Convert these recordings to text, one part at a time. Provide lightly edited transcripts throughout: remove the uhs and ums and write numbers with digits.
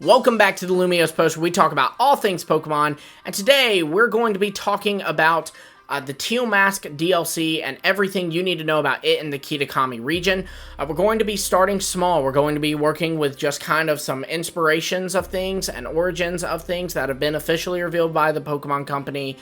Welcome back to the Lumiose Post, where we talk about all things Pokemon, and today we're going to be talking about the Teal Mask DLC and everything you need to know about it in the Kitakami region. We're going to be starting small. We're going to be working with just kind of some inspirations of things and origins of things that have been officially revealed by the Pokemon Company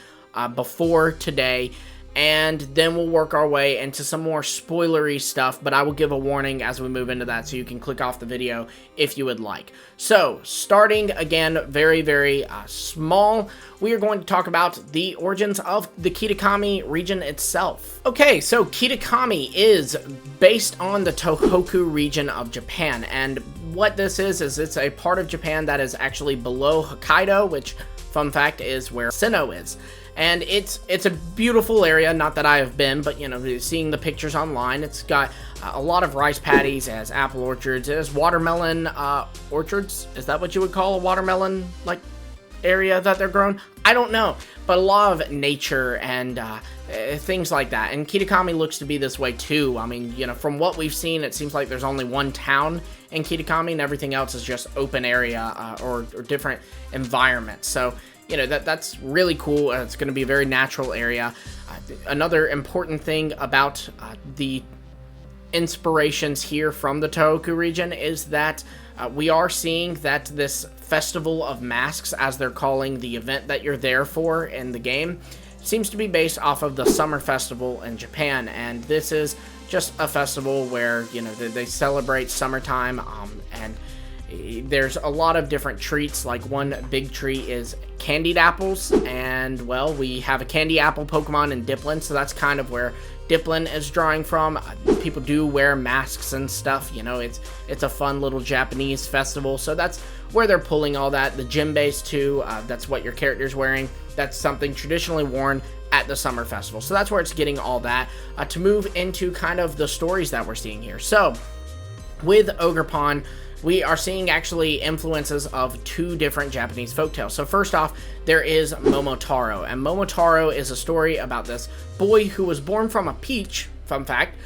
before today. And then we'll work our way into some more spoilery stuff, but I will give a warning as we move into that, so you can click off the video if you would like. So, starting again very small, we are going to talk about the origins of the Kitakami region itself. Okay, so Kitakami is based on the Tohoku region of Japan, and what this is it's a part of Japan that is actually below Hokkaido, which, fun fact, is where Sinnoh is. And it's a beautiful area, not that I have been, but, you know, seeing the pictures online, it's got a lot of rice paddies, it has apple orchards, it has watermelon orchards. Is that what you would call a watermelon, like, area that they're grown? I don't know, but a lot of nature and things like that. And Kitakami looks to be this way, too. I mean, you know, from what we've seen, it seems like there's only one town in Kitakami, and everything else is just open area or different environments. So, you know, that's really cool. It's going to be a very natural area. Another important thing about the inspirations here from the Tohoku region is that we are seeing that this Festival of Masks, as they're calling the event that you're there for in the game, seems to be based off of the Summer Festival in Japan. And this is just a festival where, you know, they celebrate summertime, and there's a lot of different treats. Like, one big treat is candied apples, and, well, we have a candy apple Pokemon in Diplin, so that's kind of where Diplin is drawing from. People do wear masks and stuff, you know, it's a fun little Japanese festival, so that's where they're pulling all that. The gym base, too, that's what your character's wearing. That's something traditionally worn at the Summer Festival, so that's where it's getting all that. To move into kind of the stories that we're seeing here. So, with Ogerpon, we are seeing actually influences of two different Japanese folktales. So first off, there is Momotaro, and Momotaro is a story about this boy who was born from a peach, fun fact,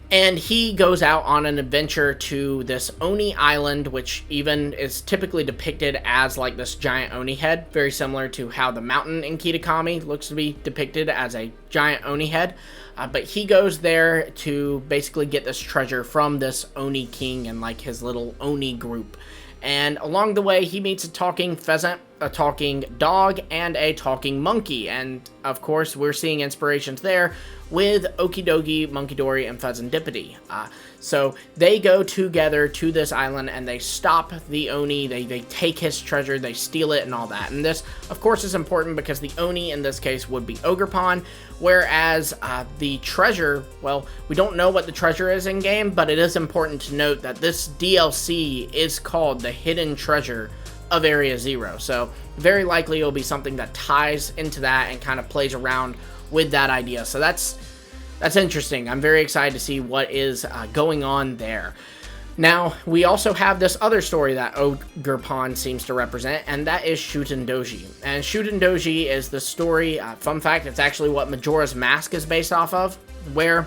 and he goes out on an adventure to this Oni Island, which even is typically depicted as like this giant Oni head, very similar to how the mountain in Kitakami looks to be depicted as a giant Oni head. But he goes there to basically get this treasure from this Oni king and like his little Oni group. And along the way, he meets a talking pheasant, a talking dog, and a talking monkey. And of course, we're seeing inspirations there with Okidogi, Monkidori, and Pheasantipity. So they go together to this island and they stop the Oni, they take his treasure, they steal it and all that. And this, of course, is important because the Oni in this case would be Ogerpon, whereas the treasure, well, we don't know what the treasure is in game, but it is important to note that this DLC is called the Hidden Treasure of Area Zero. So very likely it'll be something that ties into that and kind of plays around with that idea. So that's interesting. I'm very excited to see what is going on there. Now, we also have this other story that Ogerpon seems to represent, and that is Shutendoji. And Shutendoji is the story, fun fact, it's actually what Majora's Mask is based off of, where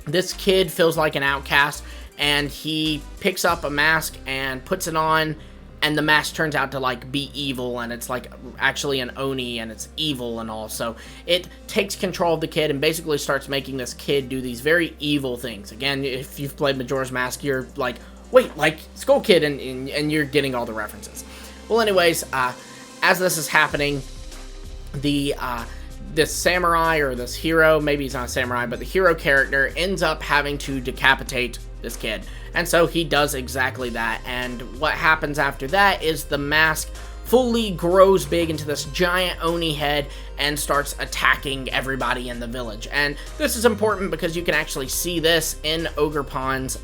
this kid feels like an outcast, and he picks up a mask and puts it on, and the mask turns out to, like, be evil, and it's, like, actually an Oni, and it's evil and all. So it takes control of the kid and basically starts making this kid do these very evil things. Again, if you've played Majora's Mask, you're like, wait, like, Skull Kid, and you're getting all the references. Well, anyways, as this is happening, this samurai, or this hero, maybe he's not a samurai, but the hero character ends up having to decapitate this kid. And so he does exactly that, and what happens after that is the mask fully grows big into this giant Oni head and starts attacking everybody in the village. And this is important because you can actually see this in Ogerpon's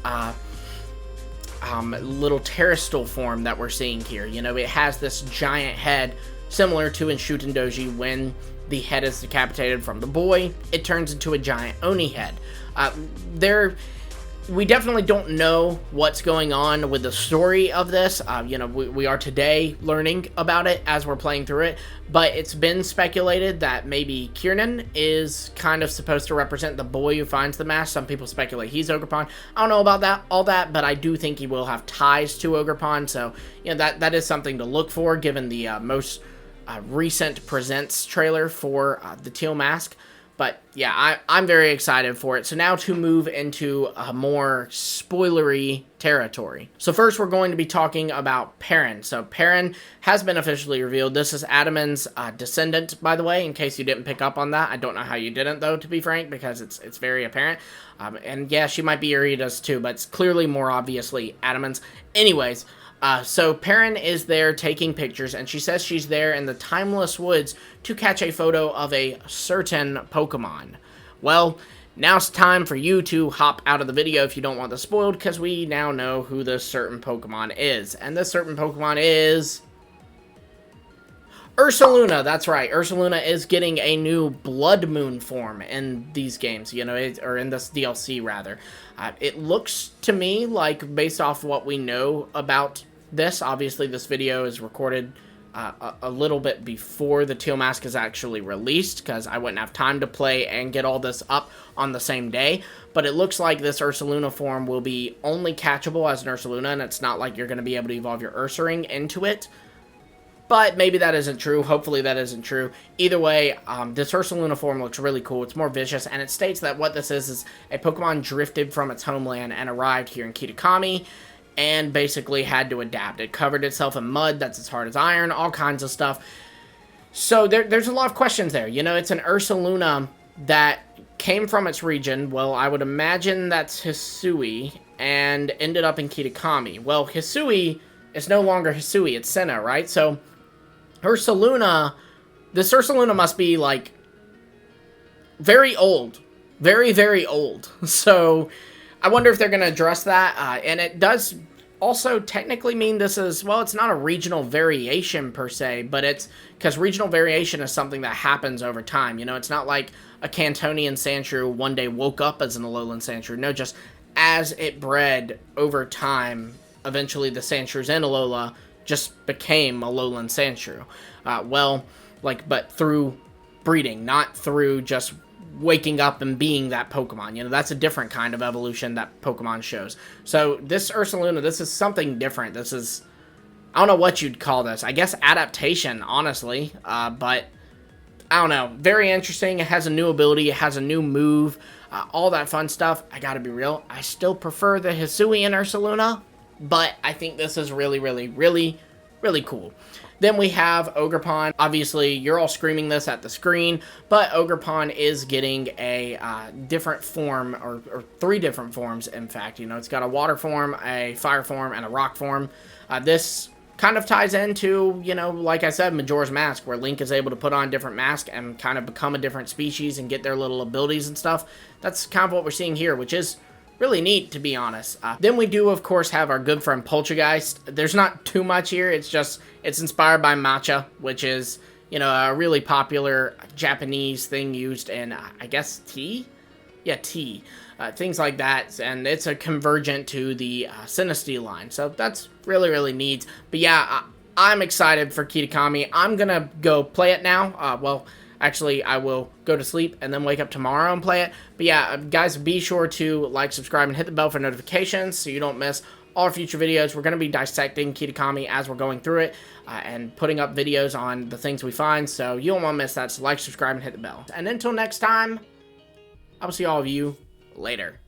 little terrestrial form that we're seeing here. You know, it has this giant head similar to in Shutendoji. When the head is decapitated from the boy, it turns into a giant Oni head. we definitely don't know what's going on with the story of this. You know, we are today learning about it as we're playing through it, but it's been speculated that maybe Kiernan is kind of supposed to represent the boy who finds the mask. Some people speculate he's Ogerpon. I don't know about all that, but I do think he will have ties to Ogerpon, so, you know, that is something to look for, given the most recent Presents trailer for the Teal mask. But yeah, I'm very excited for it. So now to move into a more spoilery territory. So first we're going to be talking about Perrin. So Perrin has been officially revealed. This is Adaman's descendant, by the way, in case you didn't pick up on that. I don't know how you didn't, though, to be frank, because it's very apparent. And yeah, she might be Irita's too, but it's clearly more obviously Adaman's. Anyways, so Perrin is there taking pictures, and she says she's there in the Timeless Woods to catch a photo of a certain Pokemon. Well, now it's time for you to hop out of the video if you don't want this spoiled, because we now know who this certain Pokemon is. And this certain Pokemon is Ursaluna. That's right. Ursaluna is getting a new Blood Moon form in these games, you know, or in this DLC, rather. It looks to me like, based off what we know about this, obviously this video is recorded a little bit before the Teal mask is actually released, because I wouldn't have time to play and get all this up on the same day, but it looks like this Ursaluna form will be only catchable as an Ursaluna, and it's not like you're going to be able to evolve your Ursaring into it. But maybe that isn't true. Hopefully that isn't true. Either way, this Ursaluna form looks really cool. It's more vicious, and it states that what this is a Pokemon drifted from its homeland and arrived here in Kitakami, and basically had to adapt. It covered itself in mud that's as hard as iron, all kinds of stuff. So there's a lot of questions there. You know, it's an Ursaluna that came from its region. Well, I would imagine that's Hisui, and ended up in Kitakami. Well, Hisui is no longer Hisui, it's Sinnoh, right? So Ursaluna, this Ursaluna must be, like, very old. Very, very old. So I wonder if they're going to address that. And it does also technically mean this is, well, it's not a regional variation per se, but it's, because regional variation is something that happens over time. You know, it's not like a Cantonian Sandshrew one day woke up as an Alolan Sandshrew. No, just as it bred over time, eventually the Sandshrews in Alola just became Alolan Sandshrew. Well, like, but through breeding, not through just waking up and being that Pokemon. You know, that's a different kind of evolution that Pokemon shows. So this Ursaluna, this is something different. This is, I don't know what you'd call this. I guess adaptation, honestly. But I don't know. Very interesting. It has a new ability. It has a new move. All that fun stuff. I gotta be real. I still prefer the Hisui and Ursaluna, but I think this is really, really, really, really cool. Then we have Ogerpon. Obviously, you're all screaming this at the screen, but Ogerpon is getting a different form, or 3 different forms, in fact. You know, it's got a water form, a fire form, and a rock form. This kind of ties into, you know, like I said, Majora's Mask, where Link is able to put on different masks and kind of become a different species and get their little abilities and stuff. That's kind of what we're seeing here, which is really neat, to be honest. Then we do, of course, have our good friend Poltergeist. There's not too much here. It's just, it's inspired by matcha, which is, you know, a really popular Japanese thing used in, I guess, tea? Yeah, tea. Things like that. And it's a convergent to the Sinistee line. So that's really, really neat. But yeah, I'm excited for Kitakami. I'm gonna go play it now. Well, actually, I will go to sleep and then wake up tomorrow and play it. But yeah, guys, be sure to like, subscribe, and hit the bell for notifications so you don't miss all our future videos. We're going to be dissecting Kitakami as we're going through it and putting up videos on the things we find. So you don't want to miss that. So like, subscribe, and hit the bell. And until next time, I will see all of you later.